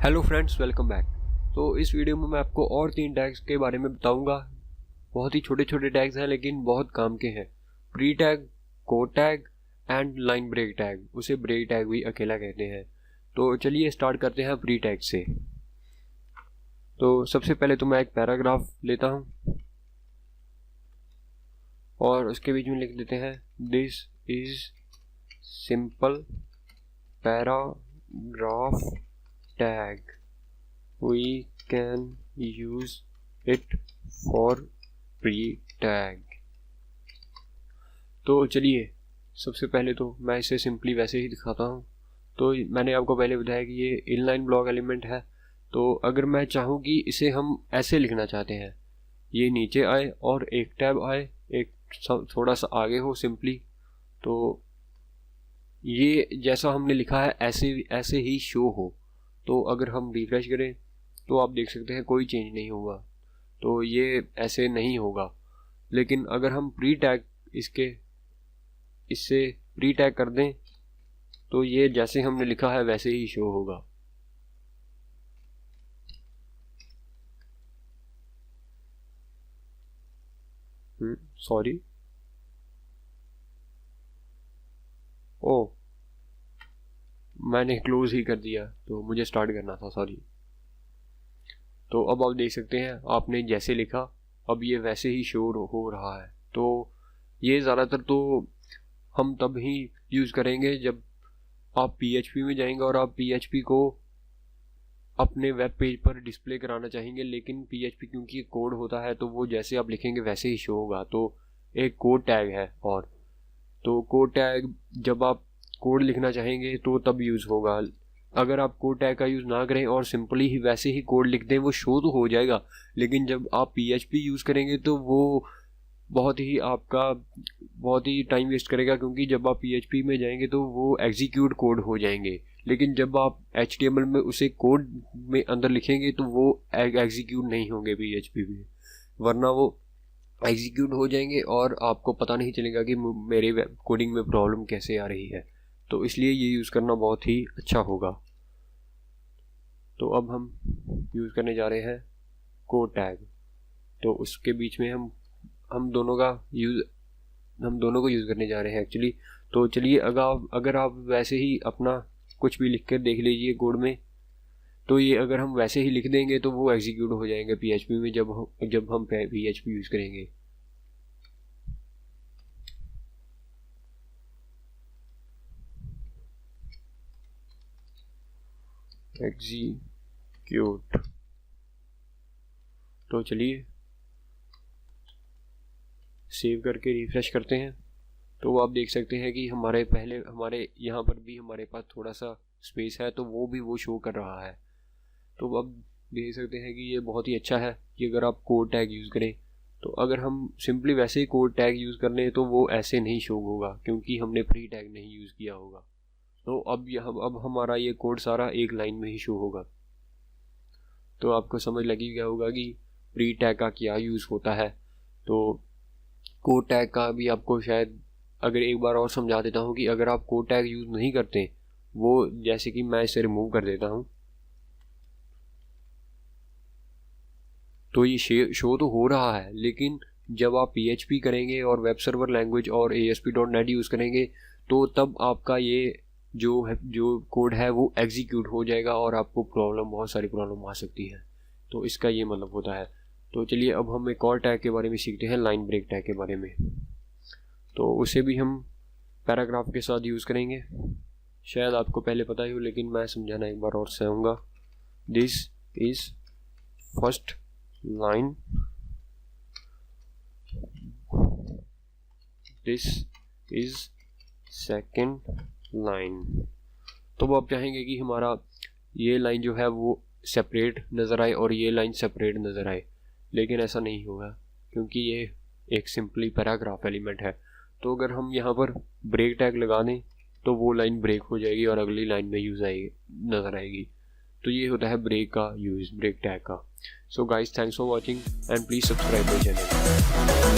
Hello friends, welcome back. तो इस video में मैं आपको और 3 टैग्स के बारे में बताऊंगा। बहुत ही छोटे छोटे टैग्स हैं लेकिन बहुत काम के हैं। Pre tag, code tag and line break tag. उसे ब्रेक टैग भी अकेला कहते हैं। तो चलिए स्टार्ट करते हैं प्री टैग से। तो सबसे पहले तो मैं एक पैराग्राफ लेता हूं और उसके बीच में लिख देते हैं this is simple paragraph tag, we can use it for pre-tag। तो चलिए सबसे पहले तो मैं इसे सिंपली वैसे ही दिखाता हूँ। तो मैंने आपको पहले बताया कि ये इनलाइन ब्लॉक एलिमेंट है। तो अगर मैं चाहूँ कि इसे हम ऐसे लिखना चाहते हैं, ये नीचे आए और एक टैब आए, एक थोड़ा सा आगे हो सिंपली, तो ये जैसा हमने लिखा है ऐसे ही शो हो। तो अगर हम रिफ्रेश करें तो आप देख सकते हैं कोई चेंज नहीं होगा। तो ये ऐसे नहीं होगा। लेकिन अगर हम प्री टैग इससे प्री टैग कर दें तो ये जैसे हमने लिखा है वैसे ही शो होगा। सॉरी, ओ मैंने क्लोज ही कर दिया, तो मुझे स्टार्ट करना था, सॉरी। तो अब आप देख सकते हैं आपने जैसे लिखा अब ये वैसे ही शो हो रहा है। तो ये ज़्यादातर तो हम तब ही यूज़ करेंगे जब आप PHP में जाएंगे और आप PHP को अपने वेब पेज पर डिस्प्ले कराना चाहेंगे। लेकिन PHP क्योंकि कोड होता है तो वो जैसे आप लिखेंगे वैसे ही शो होगा। तो एक कोड टैग है, और तो कोड टैग जब आप कोड लिखना चाहेंगे तो तब यूज़ होगा। अगर आप कोड टैग का यूज़ ना करें और सिंपली ही वैसे ही कोड लिख दें, वो शो तो हो जाएगा। लेकिन जब आप PHP यूज़ करेंगे तो वो बहुत ही टाइम वेस्ट करेगा, क्योंकि जब आप PHP में जाएंगे तो वो एग्जीक्यूट कोड हो जाएंगे। लेकिन जब आप HTML में उसे कोड में अंदर लिखेंगे तो वो एग्जीक्यूट नहीं होंगे PHP में, वरना वो एग्जीक्यूट हो जाएंगे और आपको पता नहीं चलेगा कि मेरे वेब कोडिंग में प्रॉब्लम कैसे आ रही है। तो इसलिए ये यूज़ करना बहुत ही अच्छा होगा। तो अब हम यूज़ करने जा रहे हैं कोड टैग। तो उसके बीच में हम दोनों को यूज़ करने जा रहे हैं एक्चुअली। तो चलिए अगर आप वैसे ही अपना कुछ भी लिख कर देख लीजिए कोड में, तो ये अगर हम वैसे ही लिख देंगे तो वो एग्जीक्यूट हो जाएंगे PHP में जब हम PHP यूज़ करेंगे। एग्जीक्यूट। तो चलिए सेव करके रिफ्रेश करते हैं। तो आप देख सकते हैं कि हमारे यहाँ पर भी हमारे पास थोड़ा सा स्पेस है, तो वो शो कर रहा है। तो अब देख सकते हैं कि ये बहुत ही अच्छा है कि अगर आप कोड टैग यूज़ करें। तो अगर हम सिंपली वैसे ही कोड टैग यूज़ कर लें तो वो ऐसे नहीं शो होगा, क्योंकि हमने प्री टैग नहीं यूज़ किया होगा। तो अब हमारा ये कोड सारा एक लाइन में ही शो होगा। तो आपको समझ लगी गया होगा कि प्री टैग का क्या यूज़ होता है। तो कोड टैग का भी आपको शायद अगर एक बार और समझा देता हूँ कि अगर आप कोड टैग यूज़ नहीं करते, वो जैसे कि मैं इसे रिमूव कर देता हूँ, तो ये शो तो हो रहा है। लेकिन जब आप PHP करेंगे और वेब सर्वर लैंग्वेज और ASP.NET यूज़ करेंगे तो तब आपका ये जो कोड है वो एग्जीक्यूट हो जाएगा और आपको बहुत सारी प्रॉब्लम आ सकती है। तो इसका ये मतलब होता है। तो चलिए अब हम एक और टैग के बारे में सीखते हैं, लाइन ब्रेक टैग के बारे में। तो उसे भी हम पैराग्राफ के साथ यूज़ करेंगे। शायद आपको पहले पता ही हो, लेकिन मैं समझाना एक बार और चाहूँगा। This is first line, this is second line. तो आप चाहेंगे कि हमारा ये लाइन जो है वो सेपरेट नज़र आए और ये लाइन सेपरेट नज़र आए, लेकिन ऐसा नहीं होगा क्योंकि ये एक सिंपली पैराग्राफ एलिमेंट है। तो अगर हम यहाँ पर ब्रेक टैग लगा दें तो वो लाइन ब्रेक हो जाएगी और अगली लाइन में नज़र आएगी। तो ये होता है ब्रेक टैग का। So guys, thanks for watching and please subscribe my channel.